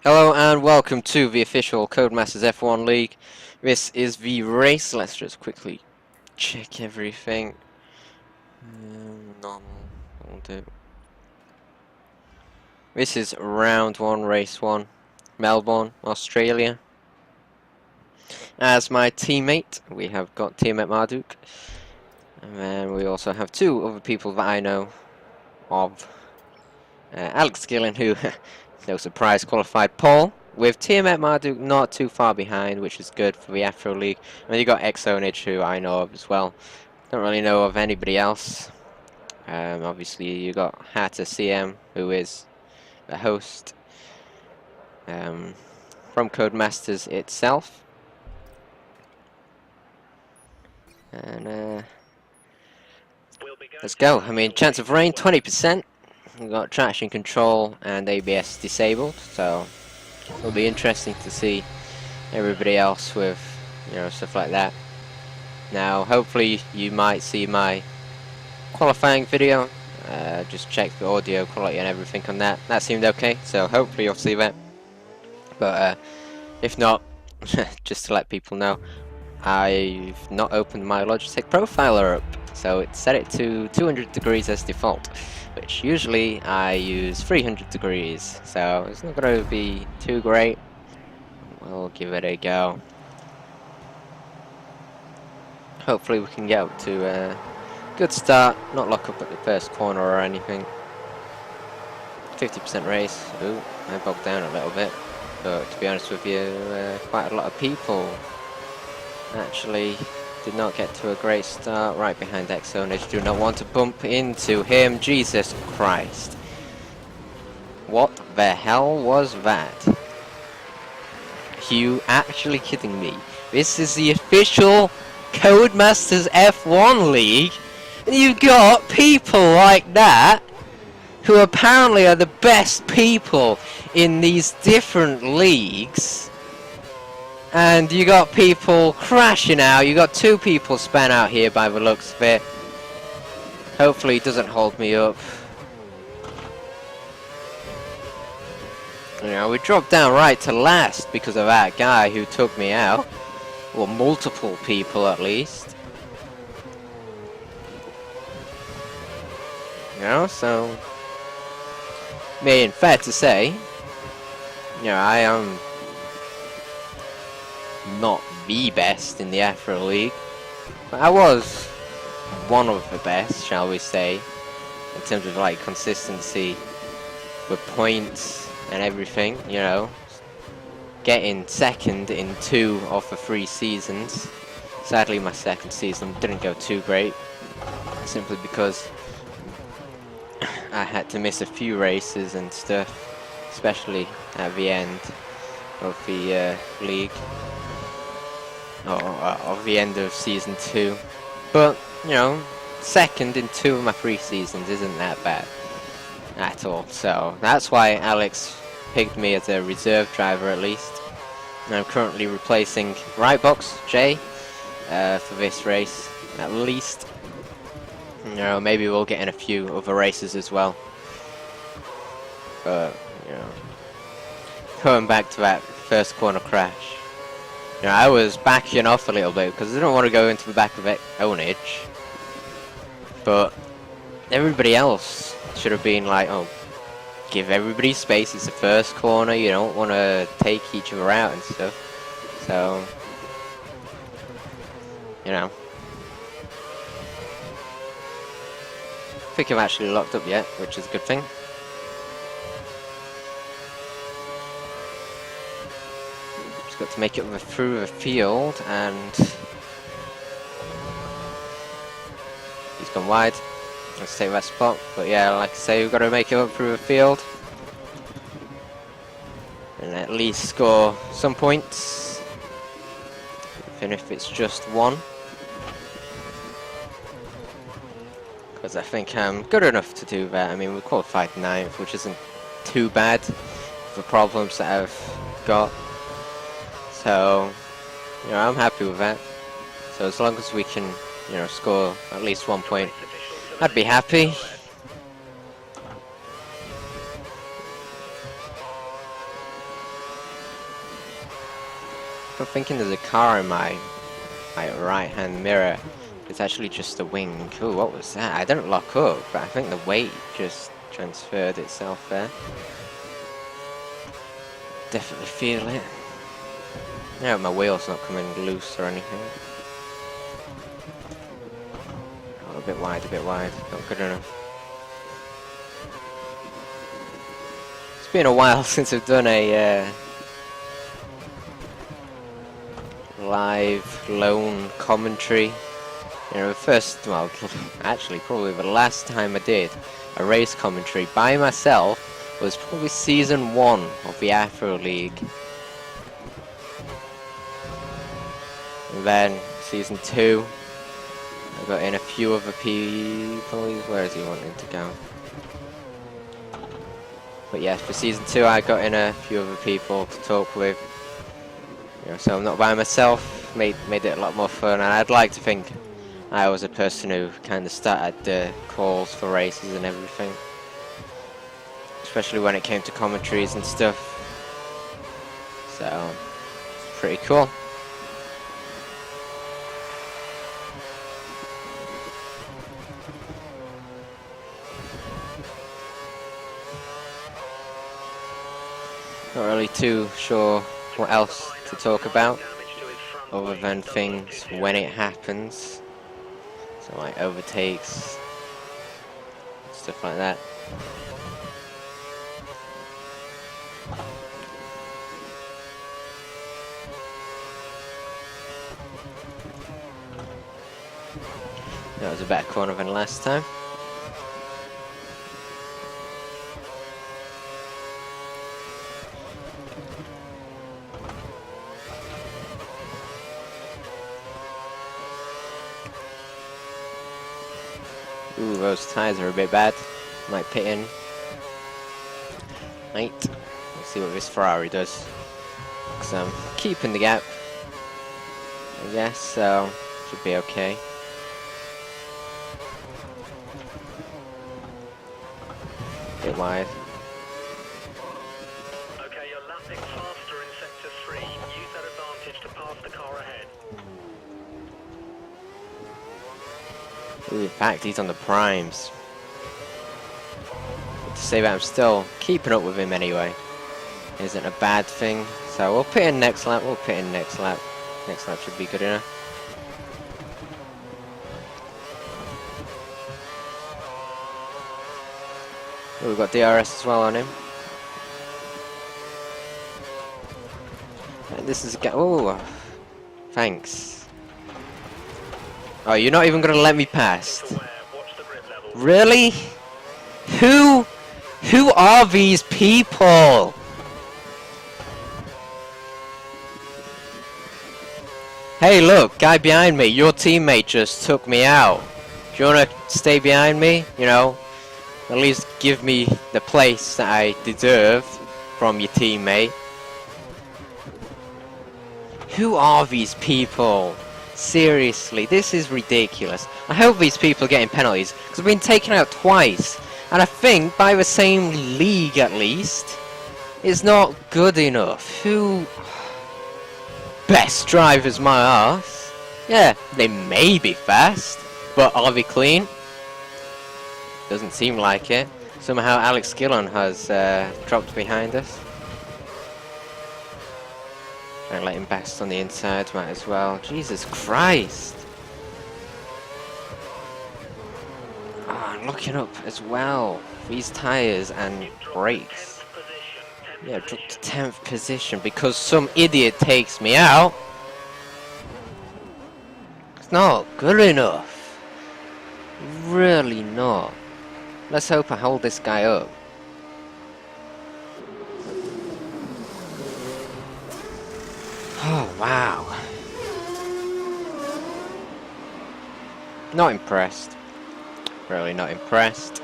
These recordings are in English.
Hello and welcome to the official Codemasters F1 League. This is the race. Let's just quickly check everything. None. Will do. This is round 1, race 1, Melbourne, Australia. As my teammate, we have got teammate Marduk. And then we also have two other people that I know of. Alex Gillen, who, no surprise, qualified pole. With teammate Marduk not too far behind, which is good for the Afro League. And then you got Xonage, who I know of as well. Don't really know of anybody else. Obviously, you got Hatter CM, who is the host from Codemasters itself. And let's go. I mean, chance of rain 20%. We've got traction control and ABS disabled, so it'll be interesting to see everybody else with, stuff like that. Now, hopefully you might see my qualifying video. Just check the audio quality and everything on that. That seemed okay, so hopefully you'll see that. But if not, just to let people know, I've not opened my Logitech profiler up, so it's set it to 200 degrees as default, which usually I use 300 degrees, so it's not going to be too great. We'll give it a go. Hopefully we can get up to a good start, not lock up at the first corner or anything. 50% race. Ooh, I bogged down a little bit, but to be honest with you, quite a lot of people actually did not get to a great start. Right behind Xonage, do not want to bump into him. Jesus Christ. What the hell was that? Are you actually kidding me? This is the official Codemasters F1 League, and you've got people like that who apparently are the best people in these different leagues, and you got people crashing out. You got two people span out here by the looks of it. Hopefully it doesn't hold me up. We dropped down right to last because of that guy who took me out. Well, multiple people at least. So being fair to say, I am not the best in the Afro League, but I was one of the best, shall we say, in terms of like consistency with points and everything, getting second in 2 of the 3 seasons. Sadly, my second season didn't go too great, simply because I had to miss a few races and stuff, especially at the end of the league, or of the end of season 2. But, second in 2 of my 3 seasons isn't that bad at all. So that's why Alex picked me as a reserve driver at least. And I'm currently replacing Rightbox Jay for this race at least. Maybe we'll get in a few other races as well. But, going back to that first corner crash, I was backing off a little bit because I didn't want to go into the back of Onage. But everybody else should have been like, oh, give everybody space, it's the first corner, you don't want to take each other out and stuff. So, I think I've actually locked up yet, which is a good thing. Just got to make it through the field, and he's gone wide. Let's take that spot, but yeah, like I say, we've got to make it up through the field and at least score some points, even if it's just 1. Because I think I'm good enough to do that. I mean, we qualified 9th, which isn't too bad for problems that I've got. So, I'm happy with that. So as long as we can, score at least 1 point, I'd be happy. for thinking there's a car in my right-hand mirror. It's actually just the wing. Ooh, what was that? I didn't lock up, but I think the weight just transferred itself there. Definitely feel it. Yeah, my wheel's not coming loose or anything. Oh, a bit wide, not good enough. It's been a while since I've done a live lone commentary. You know, well, actually probably the last time I did a race commentary by myself was probably season 1 of the Afro League. And then season 2, I got in a few other people. Where is he wanting to go? But yes, for season 2 I got in a few other people to talk with. You know, so I'm not by myself, made it a lot more fun, and I'd like to think I was a person who kind of started the calls for races and everything. Especially when it came to commentaries and stuff. So, pretty cool. Not really too sure what else to talk about other than things when it happens. So like overtakes, stuff like that. That was a better corner than last time. Ooh, those tyres are a bit bad. Might pit in. Right. Let's see what this Ferrari does. Because I'm keeping the gap. I guess, so should be okay. Bit wide. Okay, you're lapping faster in sector 3. Use that advantage to pass the car ahead. Ooh, in fact, he's on the primes. But to say that I'm still keeping up with him anyway isn't a bad thing. So we'll pit in next lap, Next lap should be good enough. Ooh, we've got DRS as well on him. And this is oh, thanks. Oh, you're not even gonna let me past. Really? Who are these people? Hey, look, guy behind me, your teammate just took me out. Do you wanna stay behind me? You know, at least give me the place that I deserve from your teammate. Who are these people? Seriously, this is ridiculous. I hope these people are getting penalties, because I've been taken out twice, and I think by the same league at least. It's not good enough. Who? Best drivers, my arse. Yeah, they may be fast, but are they clean? Doesn't seem like it. Somehow Alex Gillon has dropped behind us. And let him best on the inside, might as well. Jesus Christ! Ah, I'm looking up as well. These tyres and brakes. Yeah, dropped to 10th position because some idiot takes me out. It's not good enough. Really not. Let's hope I hold this guy up. Oh, wow. Not impressed. Really not impressed.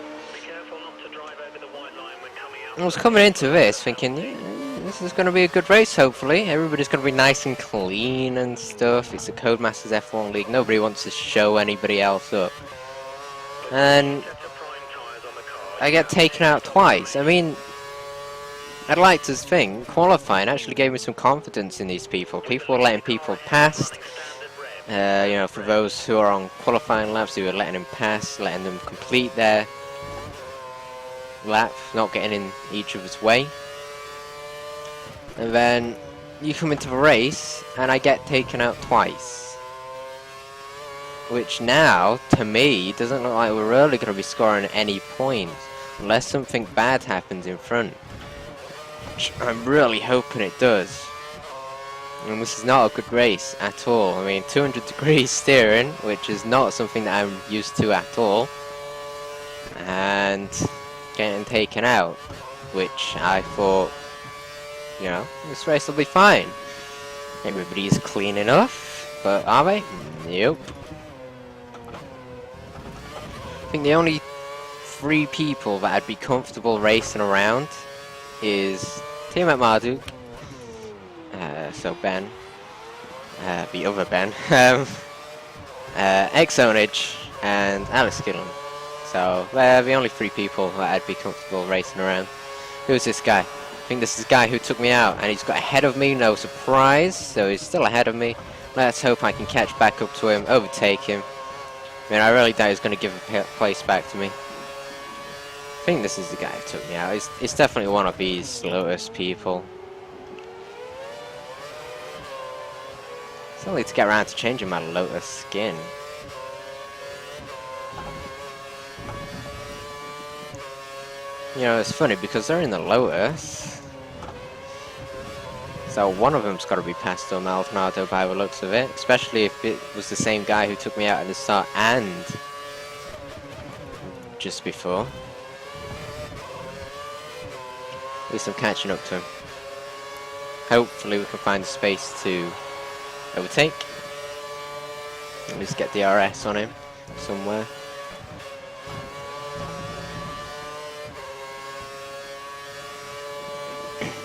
I was coming into this thinking, yeah, this is going to be a good race, hopefully. Everybody's going to be nice and clean and stuff. It's a Codemasters F1 League. Nobody wants to show anybody else up. And I get taken out twice. I mean, I'd like to think qualifying actually gave me some confidence in these people. People were letting people past. You know, for those who are on qualifying laps, they were letting them pass, letting them complete their lap, not getting in each other's way. And then you come into the race, and I get taken out twice. Which now, to me, doesn't look like we're really going to be scoring any points, unless something bad happens in front. Which I'm really hoping it does. And this is not a good race at all. I mean, 200 degrees steering, which is not something that I'm used to at all. And getting taken out, which I thought, you know, this race will be fine. Everybody's clean enough, but are they? Nope. I think the only 3 people that I'd be comfortable racing around is Team at Marduk, so Ben, the other Ben, Exonage, and Alice Gillen. So they're the only 3 people that I'd be comfortable racing around. Who's this guy? I think this is the guy who took me out, and he's got ahead of me, no surprise, so he's still ahead of me. Let's hope I can catch back up to him, overtake him. I mean, I really doubt he's going to give a place back to me. I think this is the guy who took me out. It's definitely one of these Lotus people. Still need to get around to changing my Lotus skin. You know, it's funny because they're in the Lotus. So one of them's got to be past Maldonado by the looks of it. Especially if it was the same guy who took me out at the start and just before. At least I'm catching up to him. Hopefully we can find a space to overtake. At least get the RS on him somewhere.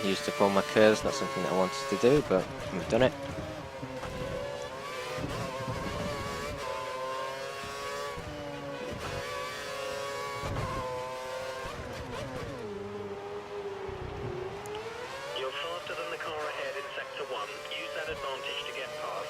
Used to pull my curves, not something that I wanted to do, but we've done it. You're faster than the car ahead in Sector 1. Use that advantage to get past.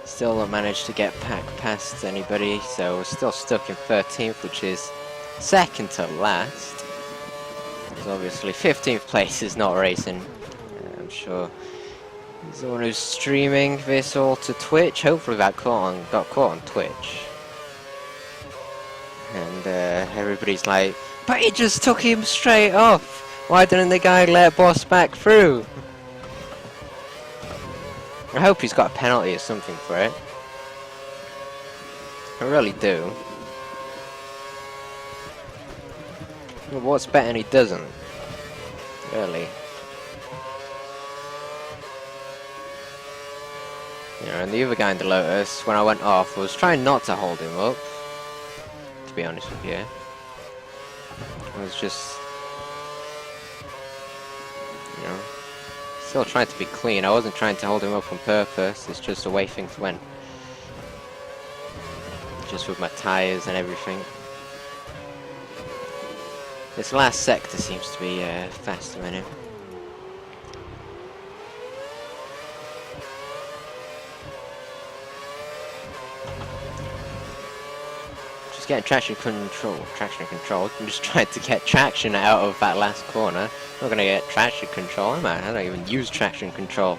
Still not managed to get past anybody, so we're still stuck in 13th, which is second to last. Because obviously 15th place is not racing. I'm sure he's the one who's streaming this all to Twitch. Hopefully that got caught on Twitch. And everybody's like, but he just took him straight off. Why didn't the guy let Boss back through? I hope he's got a penalty or something for it. I really do. But what's betting he doesn't? Really. You know, and the other guy in the Lotus, when I went off, was trying not to hold him up. To be honest with you. I was just... you know... still trying to be clean. I wasn't trying to hold him up on purpose. It's just the way things went. Just with my tyres and everything. This last sector seems to be faster than him. Just getting traction control. I'm just trying to get traction out of that last corner. I'm not gonna get traction control, am I? I don't even use traction control.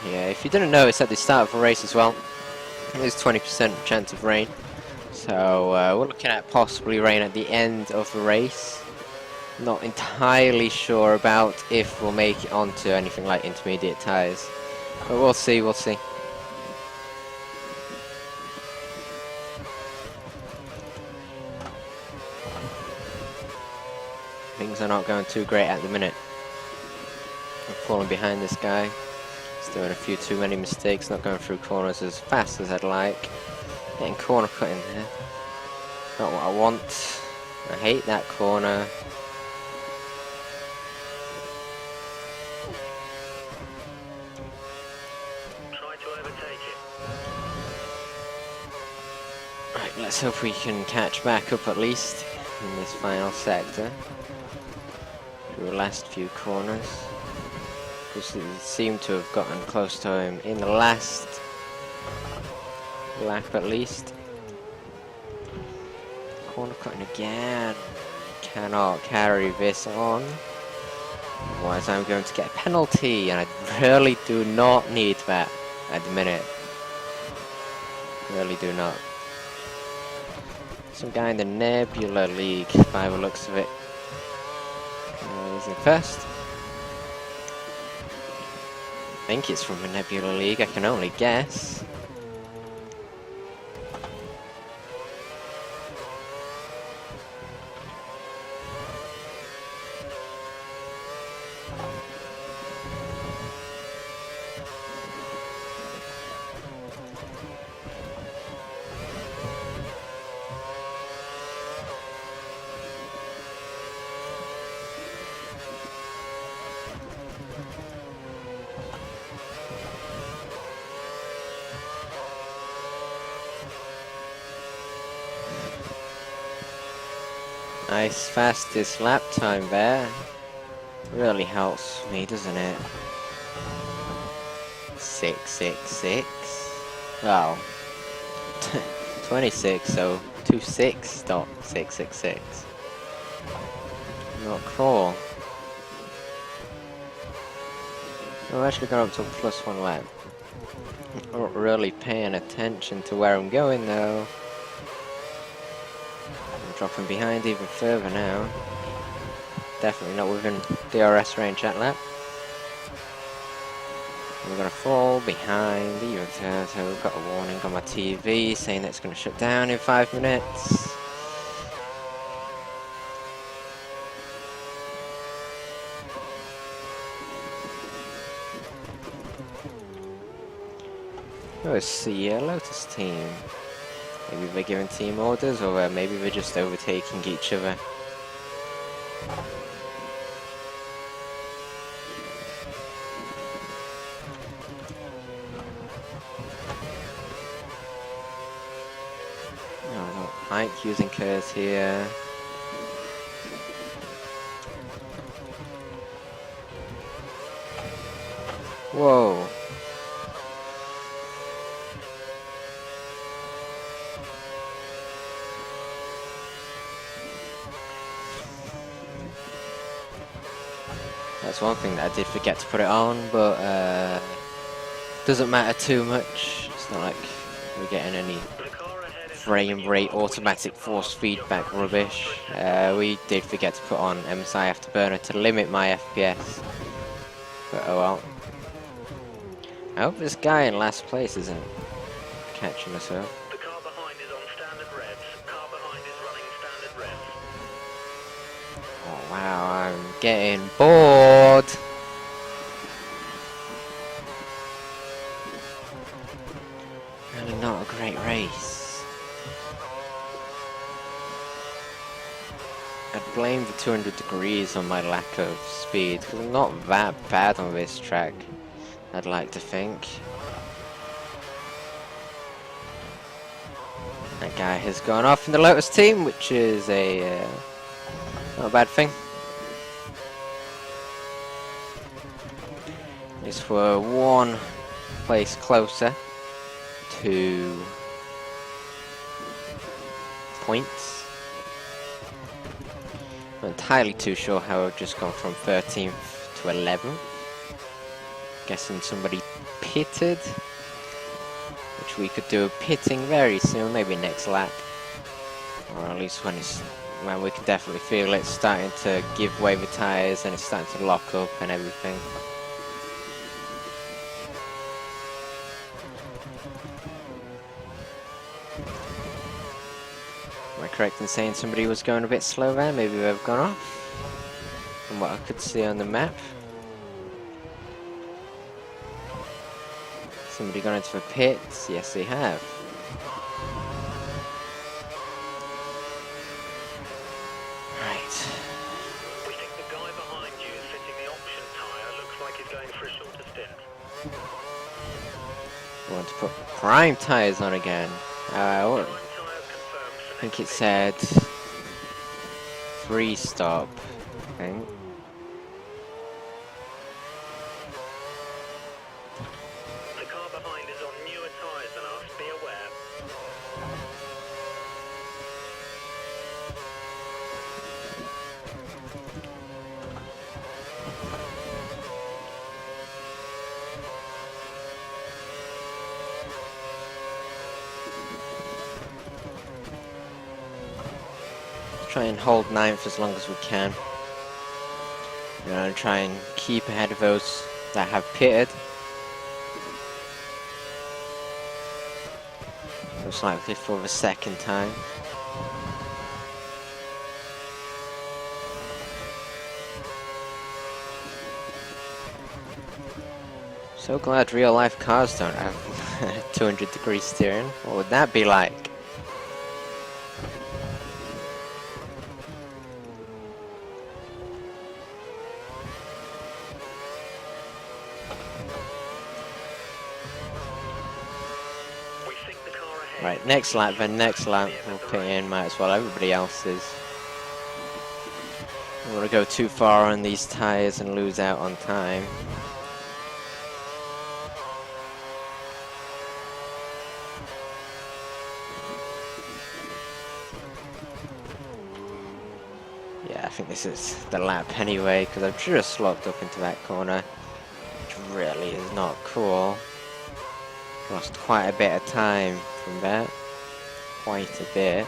Yeah, if you didn't notice at the start of the race as well, there's 20% chance of rain. So we're looking at possibly rain at the end of the race. Not entirely sure about if we'll make it onto anything like intermediate tyres. But we'll see, we'll see. Things are not going too great at the minute. I'm falling behind this guy. He's doing a few too many mistakes, not going through corners as fast as I'd like. Getting corner cut in there. Not what I want. I hate that corner. overtake it. Right, let's hope we can catch back up at least in this final sector. Through the last few corners. Because it seemed to have gotten close to him in the last lap at least. Corner cutting again. Cannot carry this on. Otherwise I'm going to get a penalty, and I really do not need that at the minute. Really do not. Some guy in the Nebula League by the looks of it. He's in first. I think it's from the Nebula League, I can only guess. Nice fastest lap time there. Really helps me, doesn't it? 666. Wow. 26, so 26.666. Not cool. I've actually got up to +1 lap. Not really paying attention to where I'm going though. Dropping behind even further now. Definitely not within DRS range that lap. We're gonna fall behind even further. So we've got a warning on my TV saying that it's gonna shut down in 5 minutes. Oh, it's the Lotus team. Maybe they're giving team orders, or maybe they're just overtaking each other. No, Ike using curves here. Whoa. That's one thing that I did forget to put it on, but doesn't matter too much. It's not like we're getting any frame rate automatic force feedback rubbish. We did forget to put on MSI Afterburner to limit my FPS. But oh well. I hope this guy in last place isn't catching us up. The car behind is on standard revs. Car behind is running standard revs. Oh wow, I'm getting bored. Really not a great race. I'd blame the 200 degrees on my lack of speed, because I'm not that bad on this track, I'd like to think. That guy has gone off in the Lotus team, which is a not a bad thing. At least we're 1 place closer to points. I'm not entirely too sure how I've just gone from 13th to 11th. Guessing somebody pitted, which we could do a pitting very soon, maybe next lap, or at least when we can definitely feel it starting to give way the tyres and it's starting to lock up and everything. Am I correct in saying somebody was going a bit slow there? Maybe they've gone off from what I could see on the map. Somebody gone into the pits? Yes, they have. Right. We think the guy behind you is fitting the option tyre. Looks like he's going for a shorter stint. We want to put prime tyres on again. Prime I tyres confirmed for think it next said free stop. I think. The car behind is on newer tyres than us, be aware. Try and hold ninth as long as we can. You know, and try and keep ahead of those that have pitted. Most likely for the second time. So glad real life cars don't have 200-degree steering. What would that be like? We think the car ahead. Right, next lap, then next lap we'll put in, might as well, everybody else is. Don't want to go too far on these tyres and lose out on time. Yeah, I think this is the lap anyway, because I've just locked up into that corner, which really is not cool. Lost quite a bit of time from that, quite a bit.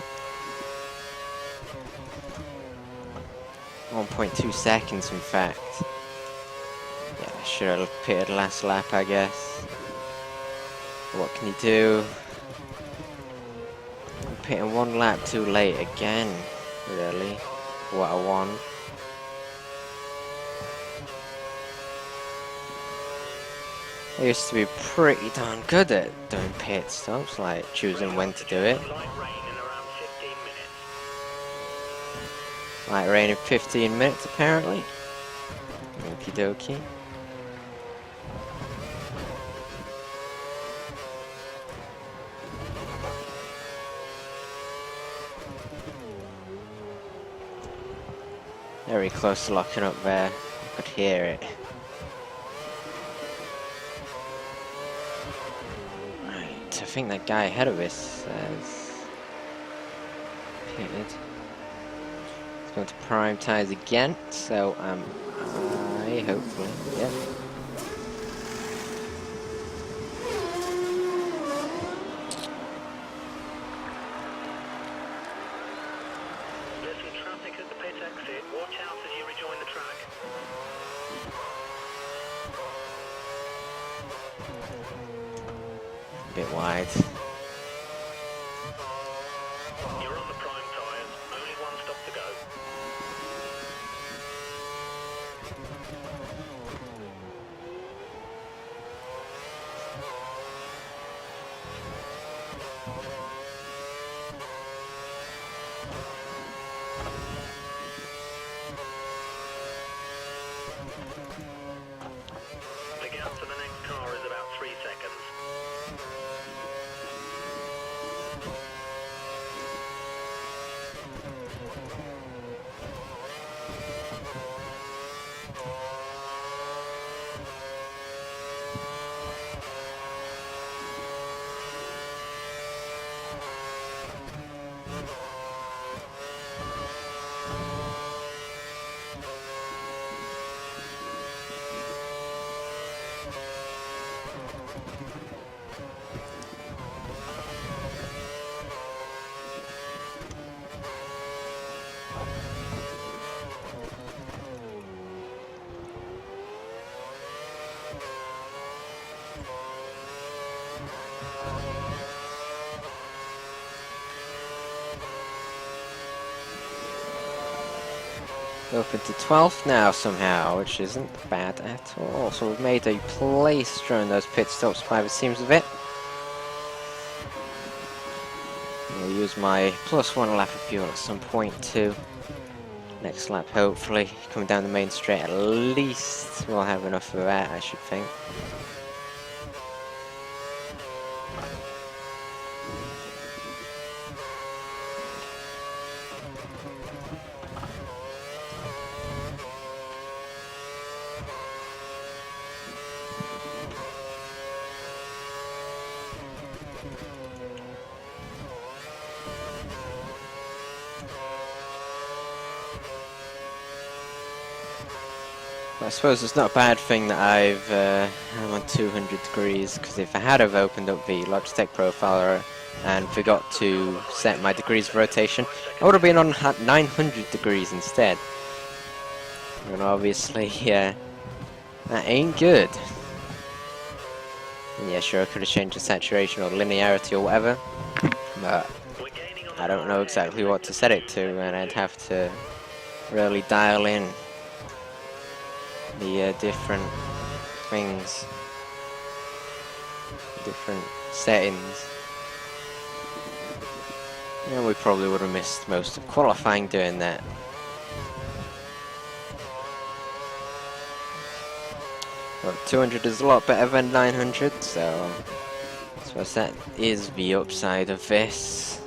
1.2 seconds in fact. Yeah, I should have pitted last lap I guess. But what can you do? I'm pitting one lap too late again, really. What I want. I used to be pretty darn good at doing pit stops, like choosing when to do it. Light rain in around 15 minutes. Light rain in 15 minutes apparently. Okie dokie. Very close to locking up there. I could hear it. Right, I think that guy ahead of us has pitted. He's going to prime tyres again, so I hopefully, yep. There's some traffic at the pit exit. Watch out as you rejoin the track. A bit wide. You're on the prime tyres. Only one stop to go. The gap to the next car is about 3 seconds. Open to 12th now somehow, which isn't bad at all. So we've made a place during those pit stops by the seams of it. I'll use my +1 lap of fuel at some point too. Next lap hopefully, coming down the main straight at least we'll have enough of that I should think. I suppose it's not a bad thing that I'm on 200 degrees, because if I had have opened up the Logitech profiler and forgot to set my degrees of rotation, I would have been on 900 degrees instead. And obviously, that ain't good. And yeah, sure, I could have changed the saturation or linearity or whatever, but I don't know exactly what to set it to, and I'd have to really dial in the different things, different settings. And we probably would have missed most of qualifying doing that. Well, 200 is a lot better than 900, so I suppose that is the upside of this.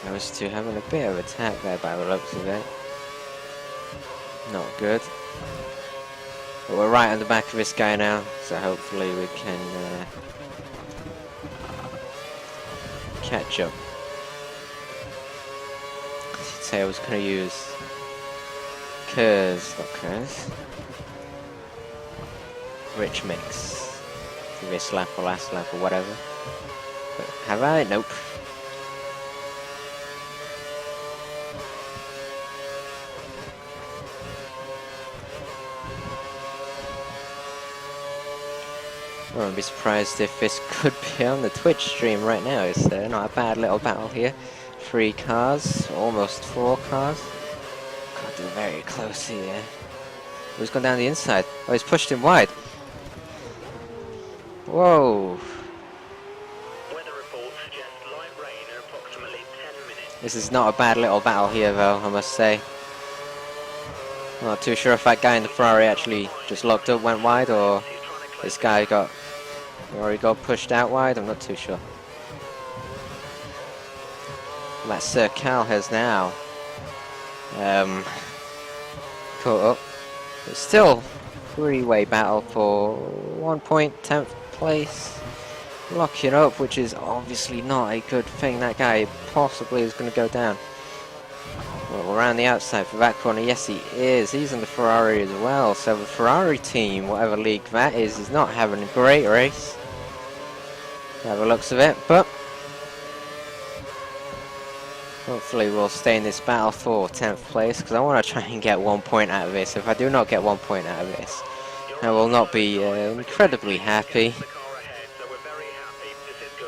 Those two having a bit of a tap there by the looks of it. Not good. But we're right on the back of this guy now, so hopefully we can catch up. I should say I was going to use Rich Mix for this lap or last lap or whatever. But have I? Nope. I wouldn't be surprised if this could be on the Twitch stream right now. It's not a bad little battle here. 3 cars, almost 4 cars. God, they're very close here. Who's gone down the inside? Oh, he's pushed him wide. Whoa. Weather report suggests light rain in approximately 10 minutes. This is not a bad little battle here, though, I must say. I'm not too sure if that guy in the Ferrari actually just locked up, went wide, or this guy got pushed out wide. I'm not too sure. That Sir Cal has now caught up. It's still 3-way battle for 1 point, 10th place. Locking up, which is obviously not a good thing. That guy possibly is going to go down. Well, around the outside for that corner, yes he is. He's in the Ferrari as well. So the Ferrari team, whatever league that is not having a great race. By the looks of it, but hopefully we'll stay in this battle for 10th place, because I want to try and get 1 point out of this. If I do not get 1 point out of this, I will not be incredibly happy,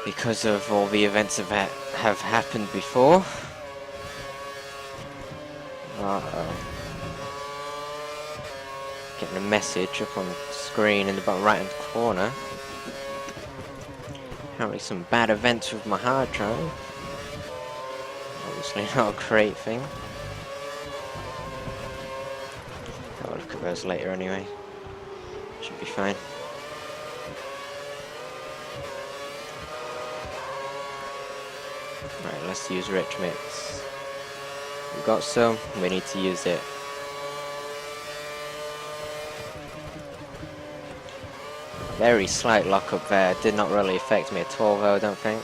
because of all the events that have happened before. Uh-oh. Getting a message up on the screen in the bottom right hand corner. Apparently some bad events with my hard drive. Obviously not a great thing. I'll look at those later anyway. Should be fine. Right, let's use Rich Mix. We've got some, we need to use it. Very slight lockup there, did not really affect me at all though, I don't think.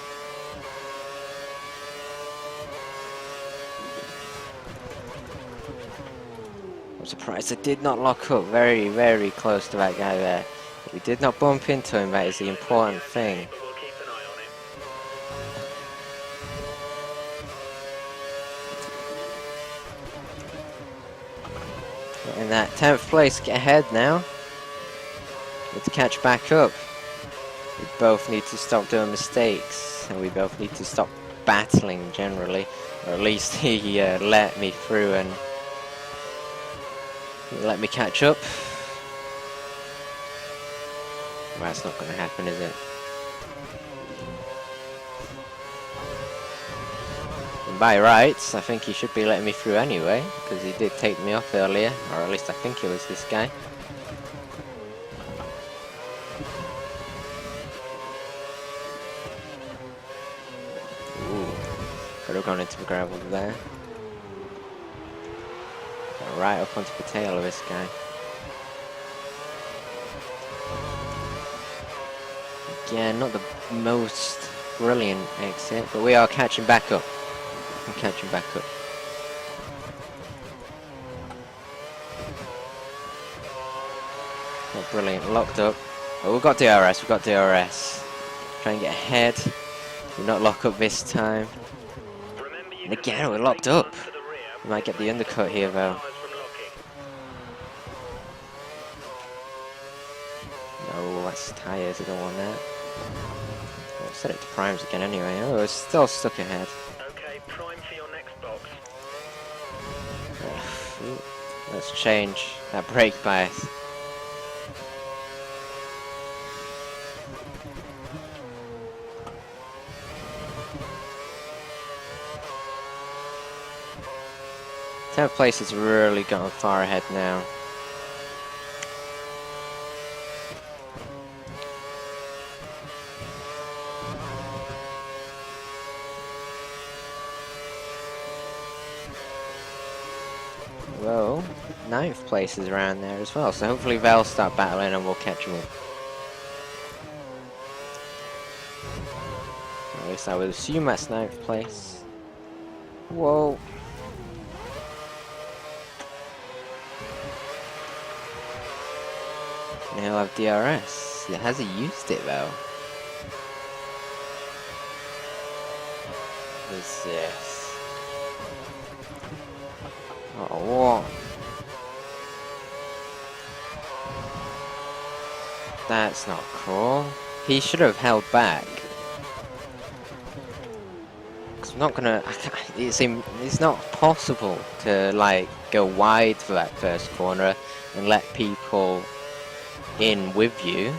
I'm surprised I did not lock up very, very close to that guy there. But we did not bump into him, that is the important thing. In that 10th place, get ahead now. Need to catch back up. We both need to stop doing mistakes, and we both need to stop battling generally, or at least he let me through and let me catch up. Well, that's not going to happen, is it? And by rights, I think he should be letting me through anyway, because he did take me off earlier, or at least I think it was this guy. have gone into the gravel there. Got right up onto the tail of this guy. Again, not the most brilliant exit, but we are catching back up. I'm catching back up. Not brilliant, locked up. Oh, we've got DRS, we've got DRS. Try and get ahead. Do not lock up this time. And again, we're locked up. We might get the undercut here though. No, that's tyres, I don't want that. I'll set it to primes again anyway. Oh, it's still stuck ahead. Okay, prime for your next box. Let's change that brake bias. Tenth place has really gotten far ahead now. Well, 9th place is around there as well, so hopefully they'll start battling and we'll catch them up. At least I would assume that's 9th place. Whoa. And he'll have DRS. Has he used it though? What's this? Oh, what? That's not cool. He should have held back. Cause I'm not gonna. It's not possible to like go wide for that first corner and let people in with you.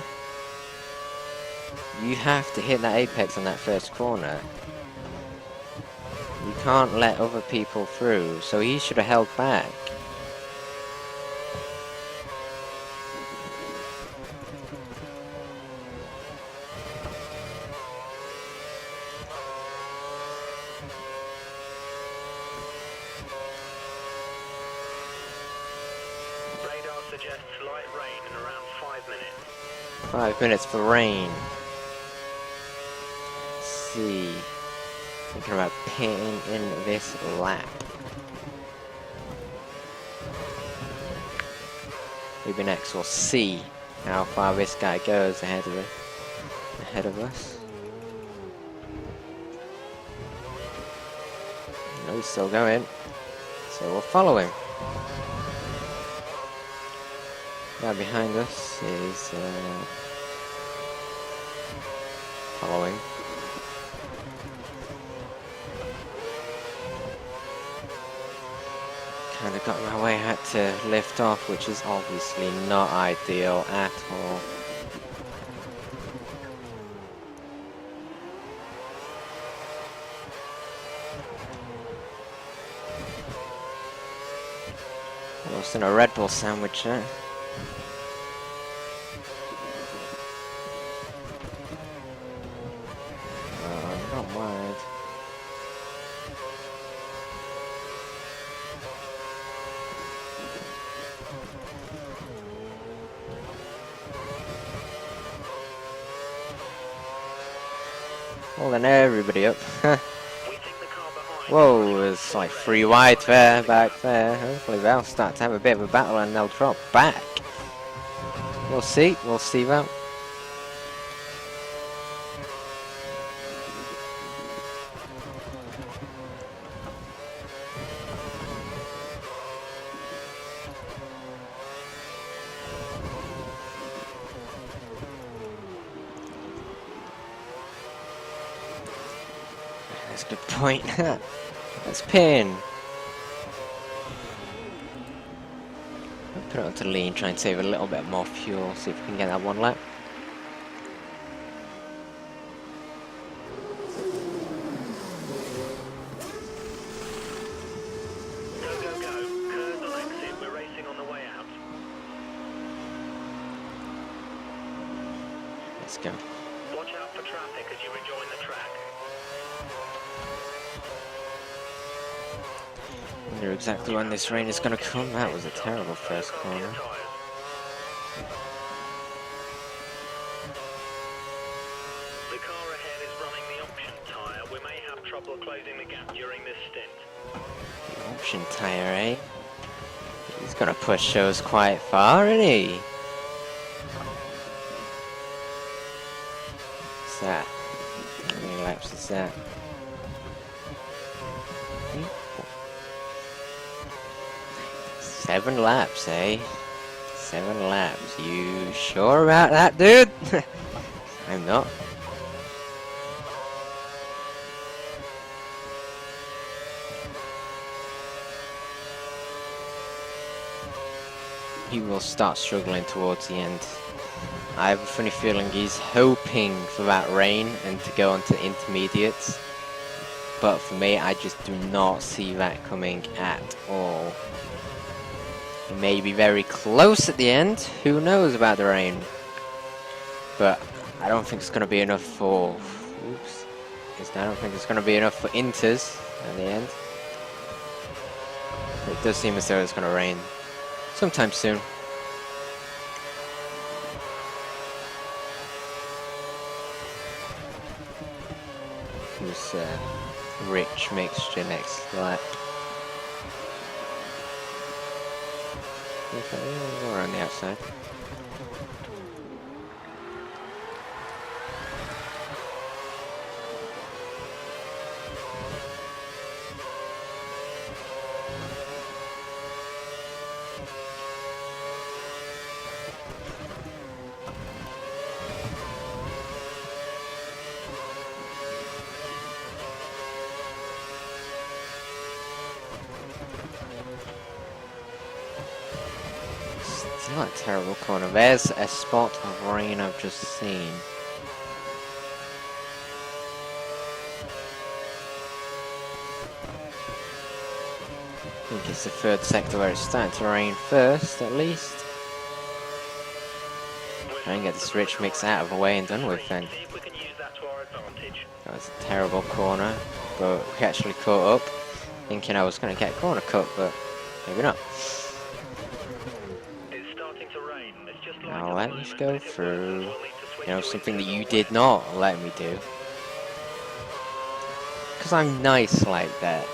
You have to hit that apex on that first corner. You can't let other people through, so he should have held back. Radar suggests light rain in around 5 minutes. 5 minutes for rain. Let's see. Thinking about pitting in this lap. Maybe next we'll see how far this guy goes ahead of us. No, he's still going. So we'll follow him. Now behind us is following. Kind of got my way, had to lift off, which is obviously not ideal at all. Almost in a Red Bull sandwich there. Not wide. Holding everybody up. Whoa, it's like 3 wide there, back there. Hopefully they'll start to have a bit of a battle and they'll drop back. We'll see that. That's a good point. Let's pin. Put it onto lean, try and save a little bit more fuel, see if we can get that one lap. Go, go, go. Curves on exit. We're racing on the way out. Let's go. Watch out for traffic as you rejoin the track. Knew exactly when this rain is going to come. That was a terrible first corner. The car ahead is running the option tyre. We may have trouble closing the gap during this stint. Option tyre, eh? He's going to push us quite far, isn't he? What's that? How many laps is that? 7 laps, eh? 7 laps. You sure about that, dude? I'm not. He will start struggling towards the end. I have a funny feeling he's hoping for that rain and to go on to intermediates. But for me, I just do not see that coming at all. He may be very close at the end. Who knows about the rain? But I don't think it's going to be enough for... Oops. I don't think it's going to be enough for Inters at the end. It does seem as though it's going to rain sometime soon. Who's rich mixture next lap? We're on the outside. Still a terrible corner. There's a spot of rain I've just seen. I think it's the third sector where it's starting to rain first, at least. Try and get this rich mix out of the way and done with then. That was a terrible corner, but we actually caught up. Thinking I was going to get corner cut, but maybe not. Now let me go through. You know, something that you did not let me do. Because I'm nice like that.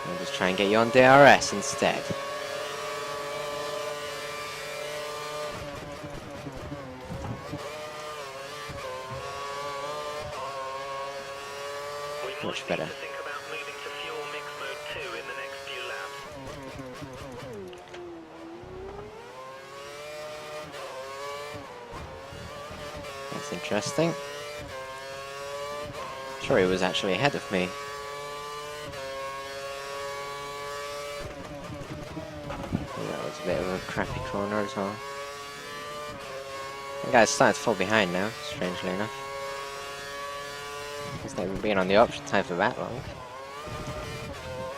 I'll just try and get you on DRS instead. Much better. That's interesting. Sure, he was actually ahead of me. That was a bit of a crappy corner as well. The guy's starting to fall behind now, strangely enough. He's not even been on the option time for that long.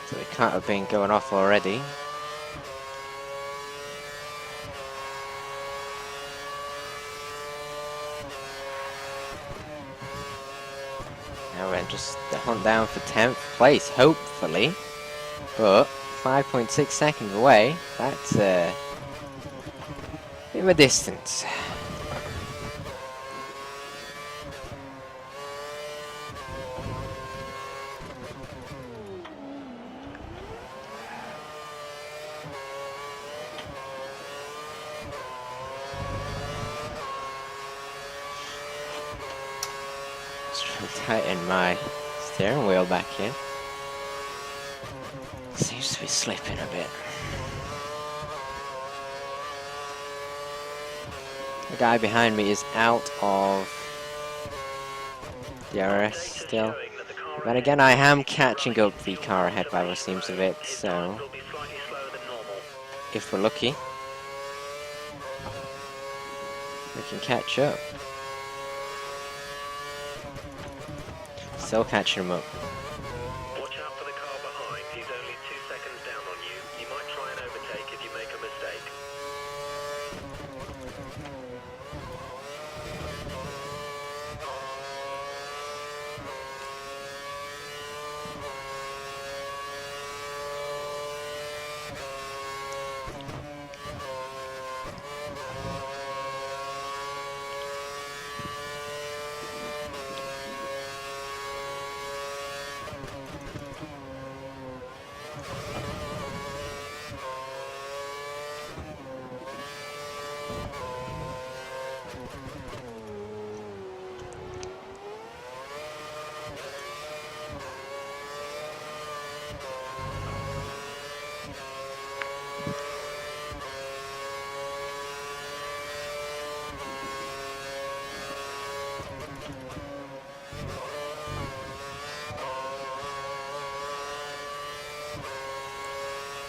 So he can't have been going off already. Now we're just the hunt down for 10th place, hopefully. But 5.6 seconds away, that's a bit of a distance. Tighten my steering wheel back in. Seems to be slipping a bit. The guy behind me is out of DRS still. But again, I am catching up the car ahead by the seems of it, so if we're lucky, we can catch up. Still catching him up. Watch out for the car behind. He's only 2 seconds down on you. You might try and overtake if you make a mistake.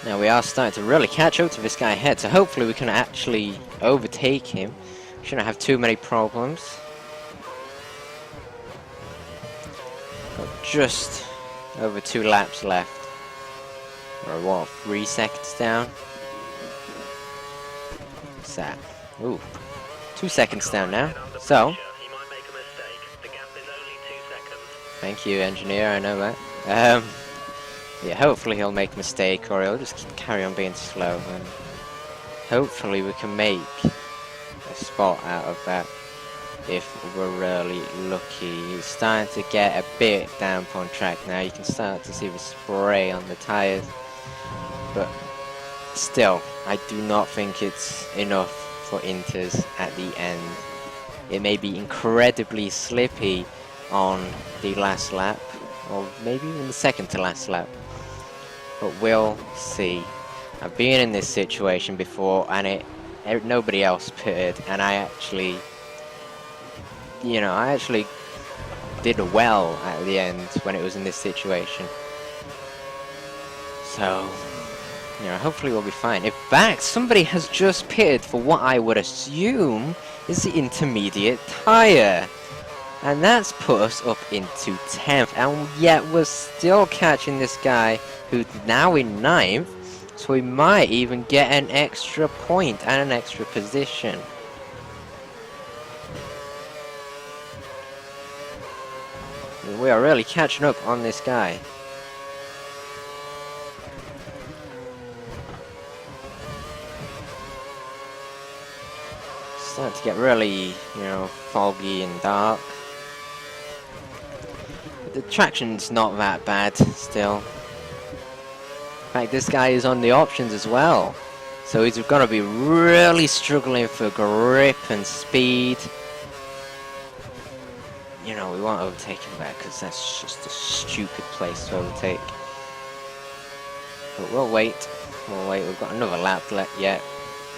Now we are starting to really catch up to this guy ahead, so hopefully we can actually overtake him. Shouldn't have too many problems. Got just over 2 laps left. Or what, 3 seconds down? What's that? Ooh, 2 seconds down now. So, He might make a mistake. The gap is only 2 seconds. thank you, engineer, I know that. Yeah, hopefully he'll make a mistake or he'll just carry on being slow, and hopefully we can make a spot out of that if we're really lucky. He's starting to get a bit damp on track now. You can start to see the spray on the tyres, but still, I do not think it's enough for Inters at the end. It may be incredibly slippy on the last lap, or maybe even the second to last lap. But we'll see. I've been in this situation before, and nobody else pitted, and I actually, I actually did well at the end when it was in this situation. So, hopefully we'll be fine. In fact, somebody has just pitted for what I would assume is the intermediate tyre. And that's put us up into 10th, and yet we're still catching this guy who's now in 9th, so we might even get an extra point and an extra position. We are really catching up on this guy. It's starting to get really, foggy and dark. The traction's not that bad still. In fact, this guy is on the options as well, so he's going to be really struggling for grip and speed. We won't overtake him there because that's just a stupid place to overtake. But we'll wait. We've got another lap left yet,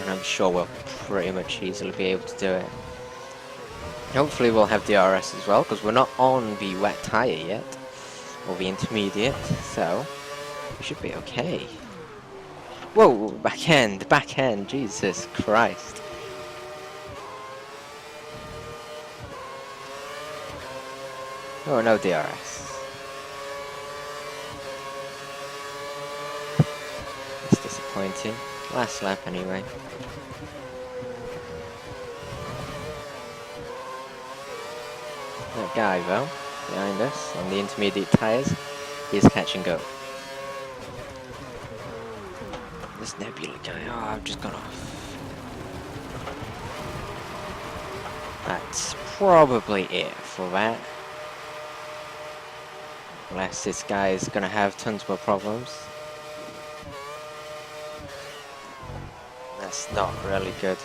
and I'm sure we'll pretty much easily be able to do it. Hopefully we'll have DRS as well, because we're not on the wet tyre yet, or the intermediate, so we should be okay. Whoa, back end, Jesus Christ. Oh, no DRS. That's disappointing. Last lap anyway. That guy though, behind us, on the intermediate tyres, he is catch and go. This Nebula guy, I've just gone off. That's probably it for that. Unless this guy is gonna have tons more problems. That's not really good.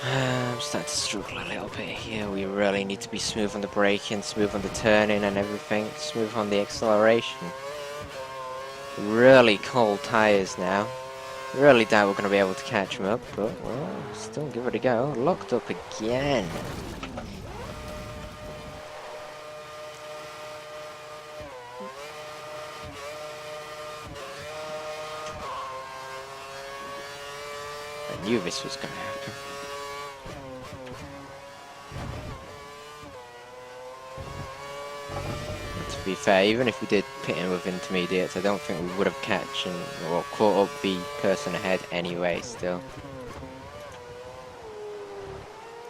I'm starting to struggle a little bit here. We really need to be smooth on the braking, smooth on the turning and everything, smooth on the acceleration. Really cold tyres now. Really doubt we're going to be able to catch them up, but well, still give it a go. Locked up again. I knew this was going to happen. To be fair, even if we did pit in with intermediates, I don't think we would have catched or caught up the person ahead anyway still.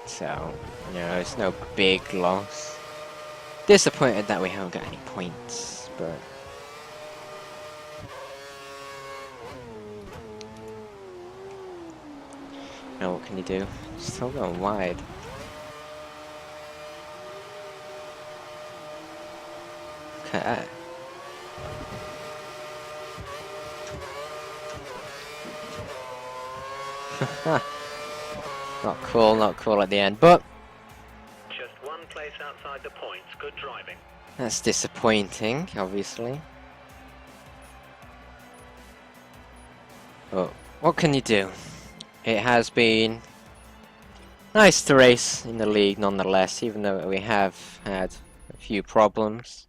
So, it's no big loss. Disappointed that we haven't got any points, but what can you do? Still going wide. Look at that. Not cool at the end, but Just one place outside the points. Good driving. that's disappointing, obviously. But what can you do? It has been nice to race in the league nonetheless, even though we have had a few problems.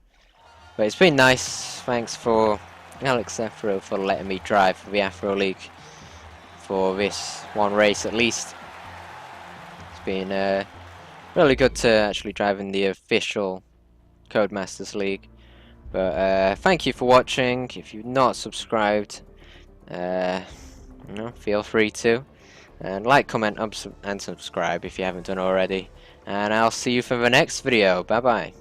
But it's been nice. Thanks for Alex Afro for letting me drive for the Afro League for this one race at least. It's been really good to actually drive in the official Codemasters League. But thank you for watching. If you've not subscribed, feel free to. And like, comment, and subscribe if you haven't done already. And I'll see you for the next video. Bye bye.